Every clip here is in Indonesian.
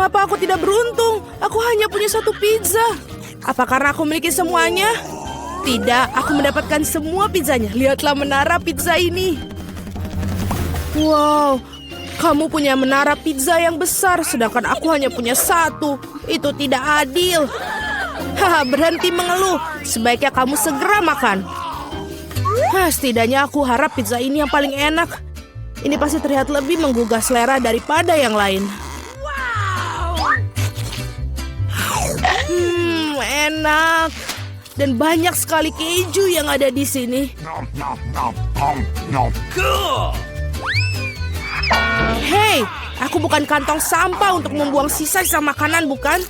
Mengapa aku tidak beruntung? Aku hanya punya satu pizza. Apa karena aku memiliki semuanya? Tidak, aku mendapatkan semua pizzanya. Lihatlah menara pizza ini. Wow, kamu punya menara pizza yang besar, sedangkan aku hanya punya satu. Itu tidak adil. Haha, berhenti mengeluh. Sebaiknya kamu segera makan. Setidaknya aku harap pizza ini yang paling enak. Ini pasti terlihat lebih menggugah selera daripada yang lain. Enak. Dan banyak sekali keju yang ada di sini. Hei, aku bukan kantong sampah untuk membuang sisa-sisa makanan, bukan?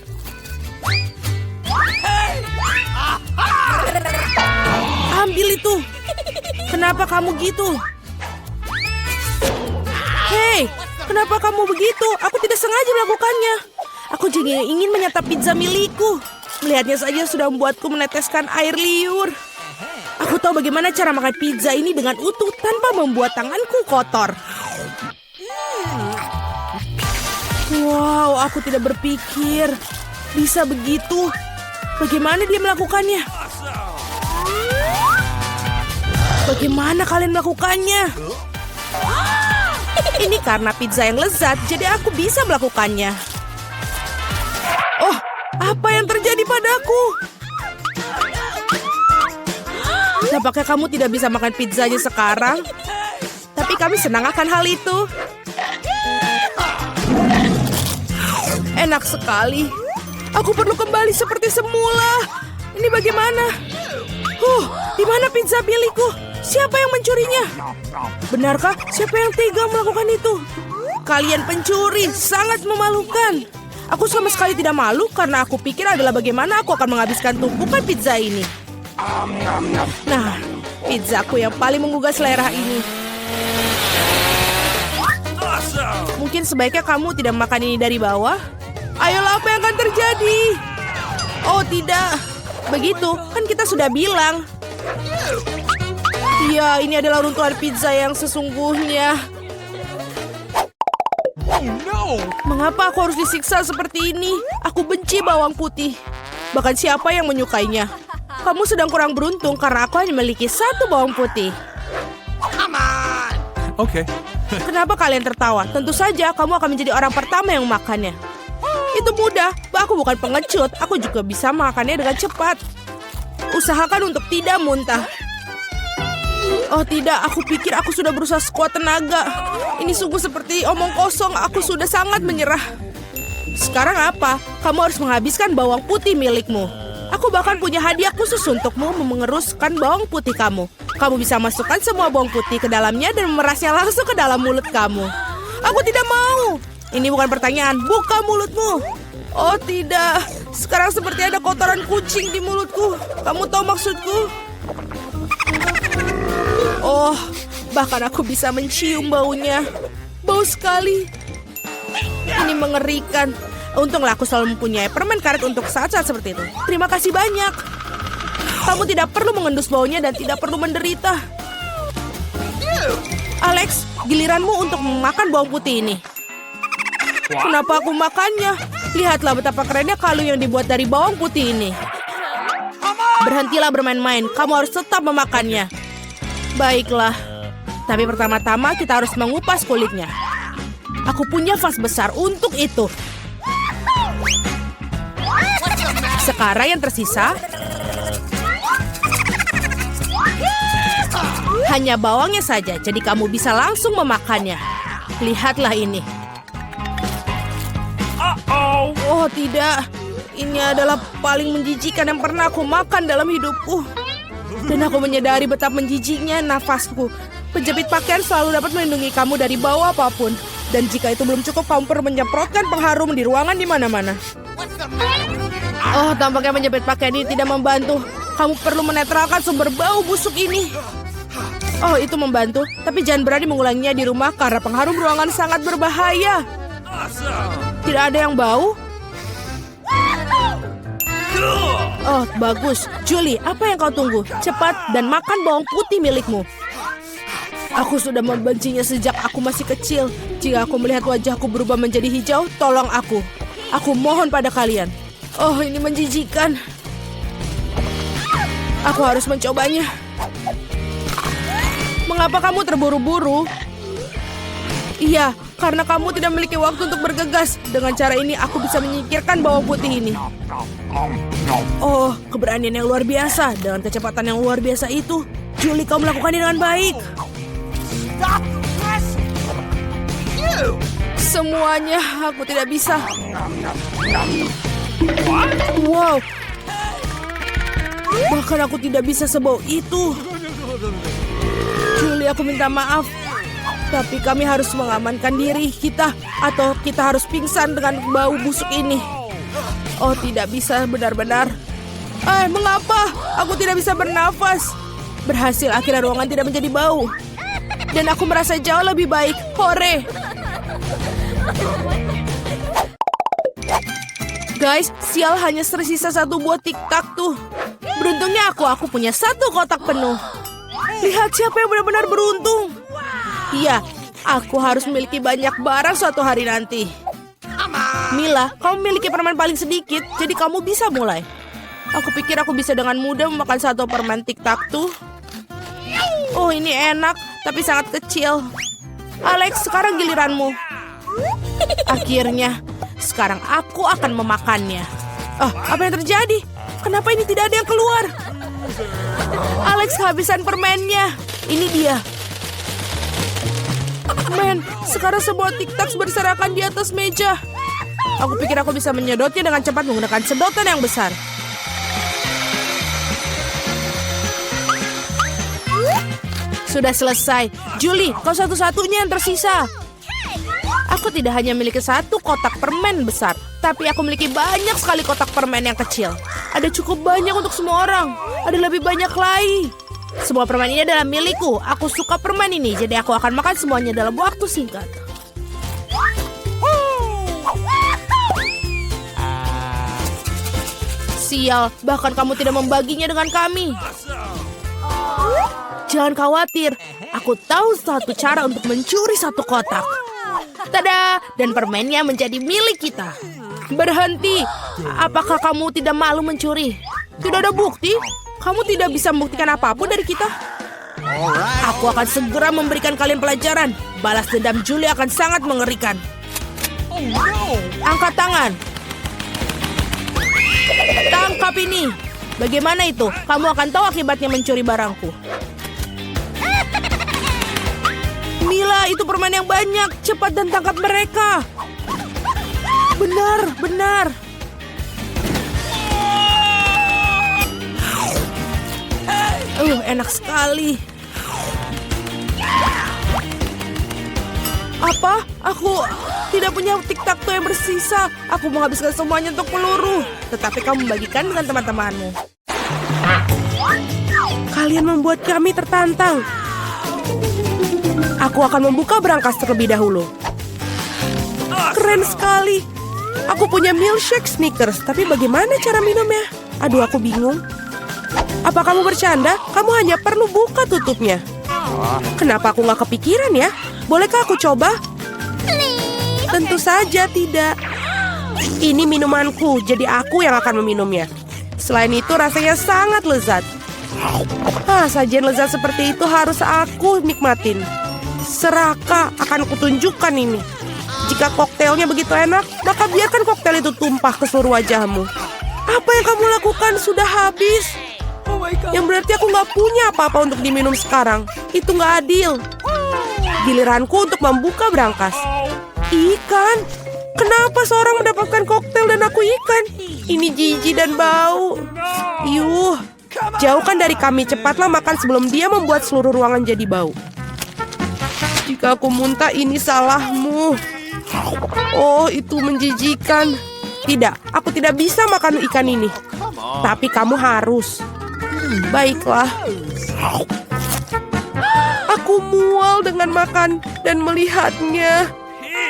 Ambil itu. Kenapa kamu gitu? Hei, kenapa kamu begitu? Aku tidak sengaja melakukannya. Aku jadi ingin menyantap pizza milikku. Melihatnya saja sudah membuatku meneteskan air liur. Aku tahu bagaimana cara makan pizza ini dengan utuh tanpa membuat tanganku kotor. Wow, aku tidak berpikir bisa begitu. Bagaimana dia melakukannya? Bagaimana kalian melakukannya? Ini karena pizza yang lezat, jadi aku bisa melakukannya. Oh, apa yang terjadi padaku? Nampaknya kamu tidak bisa makan pizzanya sekarang. Tapi kami senang akan hal itu. Enak sekali. Aku perlu kembali seperti semula. Ini bagaimana? Di mana pizza milikku? Siapa yang mencurinya? Benarkah? Siapa yang tega melakukan itu? Kalian pencuri, sangat memalukan. Aku sama sekali tidak malu karena aku pikir adalah bagaimana aku akan menghabiskan tumpukan pizza ini. Nah, pizzaku yang paling menggugah selera ini. Mungkin sebaiknya kamu tidak makan ini dari bawah. Ayolah, apa yang akan terjadi? Oh tidak, begitu kan kita sudah bilang. Ya, ini adalah runtuhan pizza yang sesungguhnya. Mengapa aku harus disiksa seperti ini? Aku benci bawang putih. Bahkan siapa yang menyukainya? Kamu sedang kurang beruntung karena aku hanya memiliki satu bawang putih. Oke. Kenapa kalian tertawa? Tentu saja kamu akan menjadi orang pertama yang memakannya. Itu mudah. Aku bukan pengecut. Aku juga bisa makannya dengan cepat. Usahakan untuk tidak muntah. Oh tidak, aku pikir aku sudah berusaha sekuat tenaga. Ini sungguh seperti omong kosong. Aku sudah sangat menyerah. Sekarang apa? Kamu harus menghabiskan bawang putih milikmu. Aku bahkan punya hadiah khusus untukmu mengeruskan bawang putih kamu. Kamu bisa masukkan semua bawang putih ke dalamnya dan memerasnya langsung ke dalam mulut kamu. Aku tidak mau. Ini bukan pertanyaan, buka mulutmu. Oh tidak, sekarang seperti ada kotoran kucing di mulutku. Kamu tahu maksudku? Oh, bahkan aku bisa mencium baunya. Bau sekali. Ini mengerikan. Untunglah aku selalu mempunyai permen karet untuk saat-saat seperti itu. Terima kasih banyak. Kamu tidak perlu mengendus baunya dan tidak perlu menderita. Alex, giliranmu untuk memakan bawang putih ini. Kenapa aku makannya? Lihatlah betapa kerennya kalung yang dibuat dari bawang putih ini. Berhentilah bermain-main. Kamu harus tetap memakannya. Baiklah. Tapi pertama-tama kita harus mengupas kulitnya. Aku punya vas besar untuk itu. Sekarang yang tersisa hanya bawangnya saja, jadi kamu bisa langsung memakannya. Lihatlah ini. Oh tidak, ini adalah paling menjijikan yang pernah aku makan dalam hidupku. Dan aku menyadari betapa menjijiknya nafasku. Penjepit pakaian selalu dapat melindungi kamu dari bau apapun. Dan jika itu belum cukup, kamu perlu menyemprotkan pengharum di ruangan di mana-mana. Oh, tampaknya menjepit pakaian ini tidak membantu. Kamu perlu menetralkan sumber bau busuk ini. Oh, itu membantu. Tapi jangan berani mengulanginya di rumah karena pengharum ruangan sangat berbahaya. Tidak ada yang bau? Oh, bagus. Julie, apa yang kau tunggu? Cepat dan makan bawang putih milikmu. Aku sudah membencinya sejak aku masih kecil. Jika aku melihat wajahku berubah menjadi hijau, tolong aku. Aku mohon pada kalian. Oh, ini menjijikan. Aku harus mencobanya. Mengapa kamu terburu-buru? Iya, karena kamu tidak memiliki waktu untuk bergegas. Dengan cara ini, aku bisa menyingkirkan bawang putih ini. Oh, keberanian yang luar biasa. Dengan kecepatan yang luar biasa itu, Julie, kau melakukannya dengan baik. Semuanya, aku tidak bisa. Wow. Bahkan aku tidak bisa sebau itu. Julie, aku minta maaf. Tapi kami harus mengamankan diri kita. Atau kita harus pingsan dengan bau busuk ini. Oh, tidak bisa benar-benar. Mengapa? Aku tidak bisa bernafas. Berhasil, akhirnya ruangan tidak menjadi bau. Dan aku merasa jauh lebih baik. Hore! Guys, sial, hanya tersisa satu buah tiktak tuh. Beruntungnya aku punya satu kotak penuh. Lihat siapa yang benar-benar beruntung. Iya, aku harus memiliki banyak barang suatu hari nanti. Mila, kamu memiliki permen paling sedikit, jadi kamu bisa mulai. Aku pikir aku bisa dengan mudah memakan satu permen tiktak tuh. Oh, ini enak, tapi sangat kecil. Alex, sekarang giliranmu. Akhirnya, sekarang aku akan memakannya. Apa yang terjadi? Kenapa ini tidak ada yang keluar? Alex kehabisan permennya. Ini dia. Men, sekarang semua tiktak berserakan di atas meja. Aku pikir aku bisa menyedotnya dengan cepat menggunakan sedotan yang besar. Sudah selesai. Julie, kau satu-satunya yang tersisa. Aku tidak hanya memiliki satu kotak permen besar, tapi aku memiliki banyak sekali kotak permen yang kecil. Ada cukup banyak untuk semua orang. Ada lebih banyak lagi. Semua permen ini adalah milikku. Aku suka permen ini, jadi aku akan makan semuanya dalam waktu singkat. Sial, bahkan kamu tidak membaginya dengan kami. Jangan khawatir, aku tahu satu cara untuk mencuri satu kotak. Tada! Dan permennya menjadi milik kita. Berhenti! Apakah kamu tidak malu mencuri? Tidak ada bukti. Kamu tidak bisa membuktikan apapun dari kita. Aku akan segera memberikan kalian pelajaran. Balas dendam Julie akan sangat mengerikan. Angkat tangan. Tangkap ini. Bagaimana itu? Kamu akan tahu akibatnya mencuri barangku. Mila, itu permen yang banyak. Cepat dan tangkap mereka. Benar, benar. Enak sekali. Apa? Aku tidak punya tiktak yang bersisa. Aku menghabiskan semuanya untuk peluru. Tetapi kamu bagikan dengan teman-temanmu. Kalian membuat kami tertantang. Aku akan membuka berangkas terlebih dahulu. Keren sekali. Aku punya milkshake Snickers, tapi bagaimana cara minumnya? Aduh, aku bingung. Apa kamu bercanda? Kamu hanya perlu buka tutupnya. Kenapa aku nggak kepikiran ya? Bolehkah aku coba? Tentu saja tidak. Ini minumanku, jadi aku yang akan meminumnya. Selain itu rasanya sangat lezat. Sajian lezat seperti itu harus aku nikmatin. Seraka akan kutunjukkan ini. Jika koktailnya begitu enak, maka biarkan koktail itu tumpah ke seluruh wajahmu. Apa yang kamu lakukan sudah habis. Yang berarti aku nggak punya apa-apa untuk diminum sekarang. Itu nggak adil. Giliranku untuk membuka berangkas. Ikan? Kenapa seorang mendapatkan koktail dan aku ikan? Ini jijik dan bau. Yuh, jauhkan dari kami. Cepatlah makan sebelum dia membuat seluruh ruangan jadi bau. Jika aku muntah, ini salahmu. Oh, itu menjijikan. Tidak, aku tidak bisa makan ikan ini. Tapi kamu harus. Baiklah. Aku mual dengan makan dan melihatnya.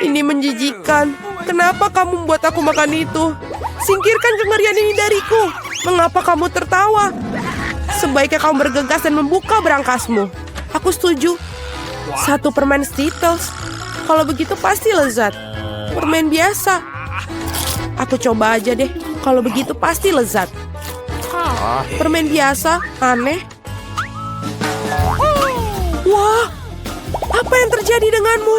Ini menjijikan. Kenapa kamu membuat aku makan itu? Singkirkan kengerian ini dariku. Mengapa kamu tertawa? Sebaiknya kamu bergegas dan membuka berangkasmu. Aku setuju. Satu permen Skittles. Kalau begitu pasti lezat. Permen biasa. Aku coba aja deh. Kalau begitu pasti lezat. Permen biasa, aneh. Wah, apa yang terjadi denganmu?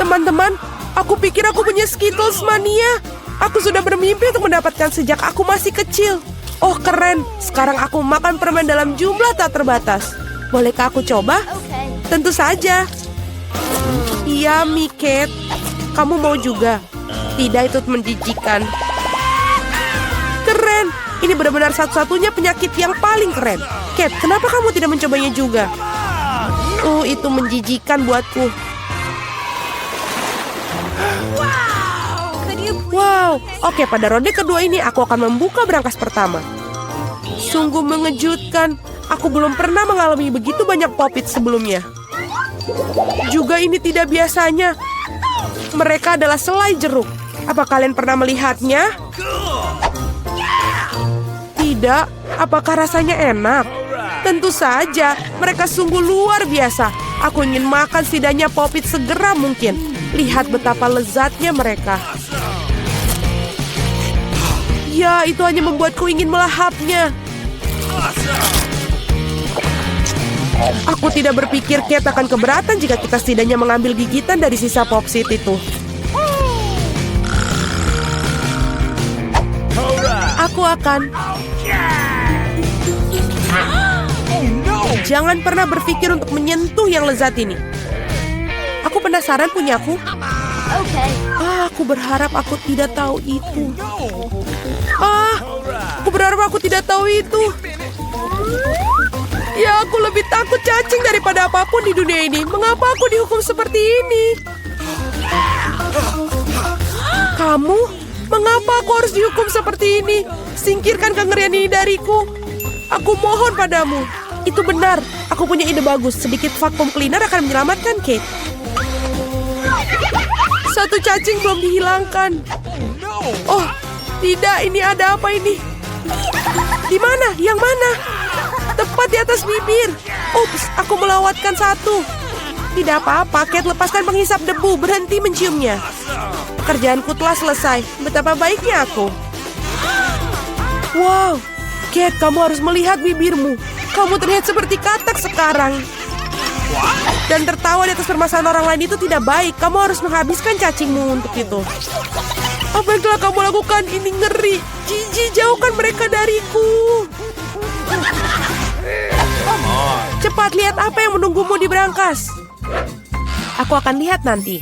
Teman-teman, aku pikir aku punya Skittles mania. Aku sudah bermimpi untuk mendapatkan sejak aku masih kecil. Oh, keren. Sekarang aku makan permen dalam jumlah tak terbatas. Bolehkah aku coba? Tentu saja. Iya, Kate. Kamu mau juga? Tidak, itu menjijikan. Keren. Ini benar-benar satu-satunya penyakit yang paling keren. Kate, kenapa kamu tidak mencobanya juga? Itu menjijikan buatku. Wow, oke, pada ronde kedua ini aku akan membuka brankas pertama. Sungguh mengejutkan. Aku belum pernah mengalami begitu banyak pop-it sebelumnya. Juga ini tidak biasanya. Mereka adalah selai jeruk. Apa kalian pernah melihatnya? Tidak. Apakah rasanya enak? Tentu saja. Mereka sungguh luar biasa. Aku ingin makan setidaknya pop-it segera mungkin. Lihat betapa lezatnya mereka. Ya, itu hanya membuatku ingin melahapnya. Aku tidak berpikir Kate akan keberatan jika kita setidaknya mengambil gigitan dari sisa popsit itu. Aku akan. Jangan pernah berpikir untuk menyentuh yang lezat ini. Aku penasaran punyaku. Aku berharap aku tidak tahu itu. Aku berharap aku tidak tahu itu. Ya, aku lebih takut cacing daripada apapun di dunia ini. Mengapa aku dihukum seperti ini? Kamu? Mengapa aku harus dihukum seperti ini? Singkirkan kengerian ini dariku. Aku mohon padamu. Itu benar. Aku punya ide bagus. Sedikit vacuum cleaner akan menyelamatkan Kate. Satu cacing belum dihilangkan. Oh, tidak. Ini ada apa ini? Di mana? Yang mana? Tepat di atas bibir. Ups, aku melewatkan satu. Tidak apa-apa, Kate, lepaskan penghisap debu. Berhenti menciumnya. Pekerjaanku telah selesai. Betapa baiknya aku. Wow, Kate, kamu harus melihat bibirmu. Kamu terlihat seperti katak sekarang. Dan tertawa di atas permasalahan orang lain itu tidak baik. Kamu harus menghabiskan cacingmu untuk itu. Apa yang telah kamu lakukan? Ini ngeri. Jijik, jauhkan mereka dariku. Cepat lihat apa yang menunggumu di brankas. Aku akan lihat nanti.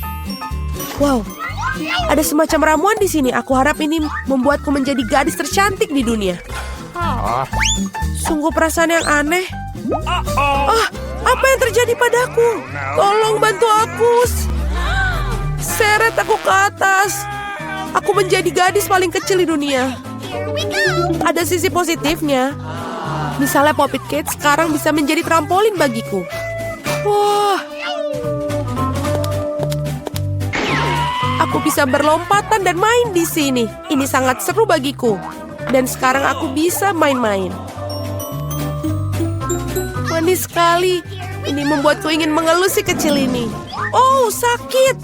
Wow, ada semacam ramuan di sini. Aku harap ini membuatku menjadi gadis tercantik di dunia. Sungguh perasaan yang aneh. Apa yang terjadi padaku? Tolong bantu aku. Seret aku ke atas. Aku menjadi gadis paling kecil di dunia. Ada sisi positifnya. Misalnya Pop-It Kate sekarang bisa menjadi trampolin bagiku. Wah. Aku bisa berlompatan dan main di sini. Ini sangat seru bagiku. Dan sekarang aku bisa main-main. Manis sekali. Ini membuatku ingin mengelus si kecil ini. Oh, sakit.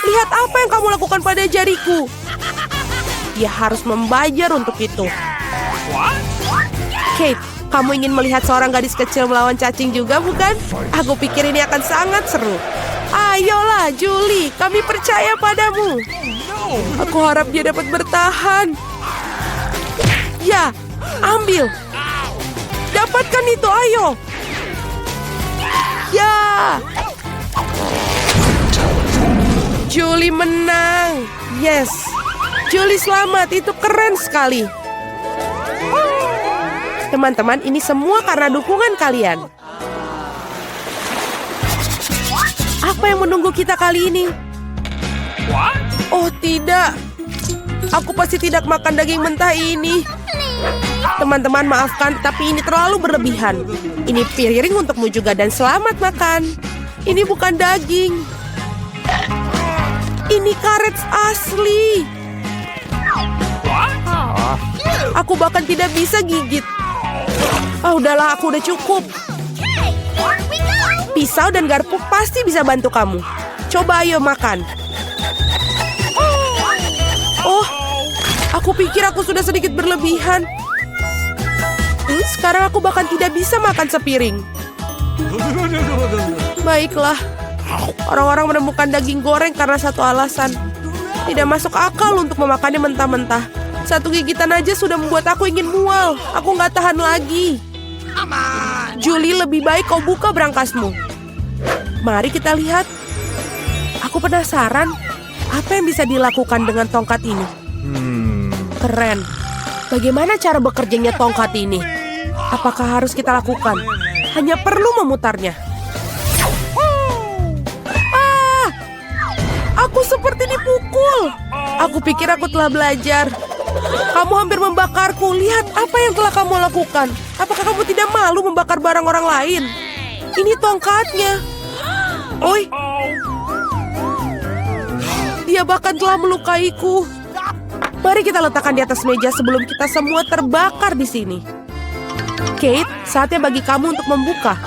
Lihat apa yang kamu lakukan pada jariku. Dia harus membayar untuk itu. Kate, kamu ingin melihat seorang gadis kecil melawan cacing juga, bukan? Aku pikir ini akan sangat seru. Ayolah, Julie, kami percaya padamu. Aku harap dia dapat bertahan. Ya, ambil. Dapatkan itu, ayo. Ya. Julie menang. Yes. Julie selamat, itu keren sekali. Teman-teman, ini semua karena dukungan kalian. Apa yang menunggu kita kali ini? Oh tidak. Aku pasti tidak makan daging mentah ini. Teman-teman, maafkan, tapi ini terlalu berlebihan. Ini piring untukmu juga dan selamat makan. Ini bukan daging. Ini karet asli. Aku bahkan tidak bisa gigit. Udahlah, aku udah cukup. Pisau dan garpu pasti bisa bantu kamu. Coba ayo makan. Aku pikir aku sudah sedikit berlebihan. Sekarang aku bahkan tidak bisa makan sepiring. Baiklah. Orang-orang menemukan daging goreng karena satu alasan. Tidak masuk akal untuk memakannya mentah-mentah. Satu gigitan aja sudah membuat aku ingin mual. Aku nggak tahan lagi. Julie, lebih baik kau buka brankasmu. Mari kita lihat. Aku penasaran. Apa yang bisa dilakukan dengan tongkat ini? Keren. Bagaimana cara bekerjanya tongkat ini? Apakah harus kita lakukan? Hanya perlu memutarnya. Aku seperti dipukul. Aku pikir aku telah belajar. Kamu hampir membakarku. Lihat apa yang telah kamu lakukan. Apakah kamu tidak malu membakar barang orang lain? Ini tongkatnya. Oi. Dia bahkan telah melukaiku. Mari kita letakkan di atas meja sebelum kita semua terbakar di sini. Kate, saatnya bagi kamu untuk membuka.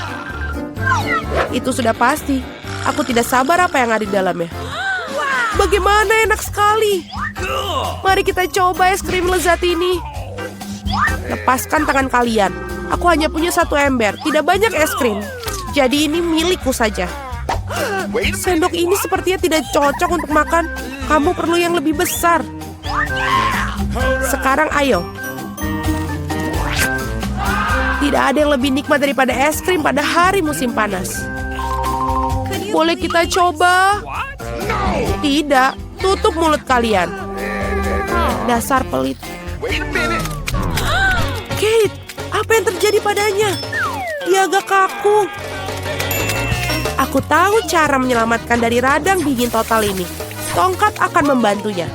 Itu sudah pasti. Aku tidak sabar apa yang ada di dalamnya. Bagaimana enak sekali. Mari kita coba es krim lezat ini. Lepaskan tangan kalian. Aku hanya punya satu ember, tidak banyak es krim. Jadi ini milikku saja. Sendok ini sepertinya tidak cocok untuk makan. Kamu perlu yang lebih besar. Sekarang ayo. Tidak ada yang lebih nikmat daripada es krim pada hari musim panas. Boleh kita coba? Tidak, tutup mulut kalian. Dasar pelit. Kate, apa yang terjadi padanya? Dia agak kaku. Aku tahu cara menyelamatkan dari radang dingin total ini. Tongkat akan membantunya.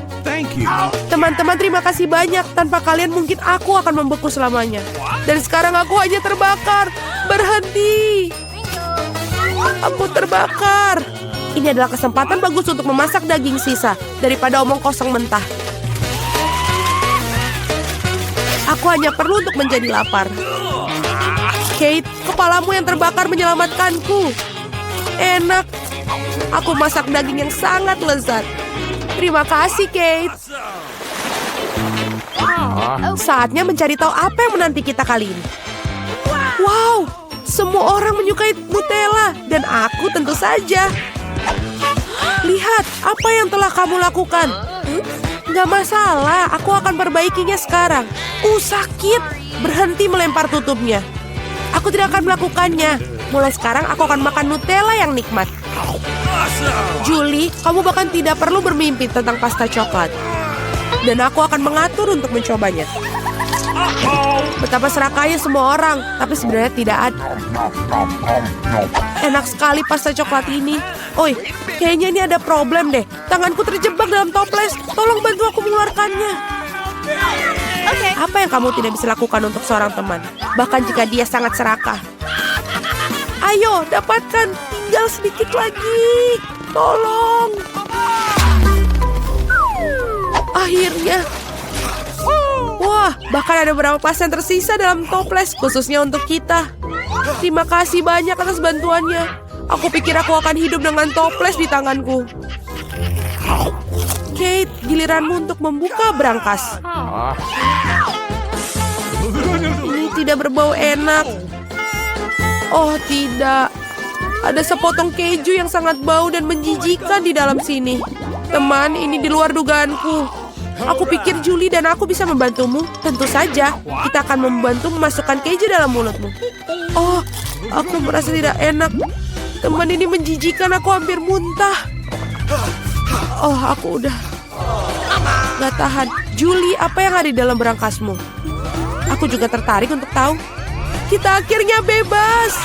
Teman-teman, terima kasih banyak. Tanpa kalian mungkin aku akan membeku selamanya. Dan sekarang aku hanya terbakar. Berhenti. Aku terbakar. Ini adalah kesempatan bagus untuk memasak daging sisa daripada omong kosong mentah. Aku hanya perlu untuk menjadi lapar. Kate, kepalamu yang terbakar menyelamatkanku. Enak. Aku masak daging yang sangat lezat. Terima kasih, Kate. Saatnya mencari tahu apa yang menanti kita kali ini. Wow, semua orang menyukai Nutella. Dan aku tentu saja. Lihat, apa yang telah kamu lakukan? Nggak masalah, aku akan perbaikinya sekarang. Sakit. Berhenti melempar tutupnya. Aku tidak akan melakukannya. Mulai sekarang aku akan makan Nutella yang nikmat. Julie, kamu bahkan tidak perlu bermimpi tentang pasta coklat. Dan aku akan mengatur untuk mencobanya. Betapa serakahnya semua orang, tapi sebenarnya tidak ada. Enak sekali pasta coklat ini. Oi, kayaknya ini ada problem deh. Tanganku terjebak dalam toples. Tolong bantu aku mengeluarkannya. Apa yang kamu tidak bisa lakukan untuk seorang teman? Bahkan jika dia sangat serakah. Ayo, dapatkan. Tinggal sedikit lagi. Tolong. Akhirnya. Wah, bahkan ada beberapa pasta yang tersisa dalam toples, khususnya untuk kita. Terima kasih banyak atas bantuannya. Aku pikir aku akan hidup dengan toples di tanganku. Kate, giliranmu untuk membuka brankas. Ini tidak berbau enak. Oh tidak. Ada sepotong keju yang sangat bau dan menjijikan di dalam sini. Teman, ini di luar dugaanku. Aku pikir Julie dan aku bisa membantumu. Tentu saja, kita akan membantu memasukkan keju dalam mulutmu. Oh, aku merasa tidak enak. Teman, ini menjijikan, aku hampir muntah. Oh, aku udah gak tahan. Julie, apa yang ada di dalam berangkasmu? Aku juga tertarik untuk tahu. Kita akhirnya bebas.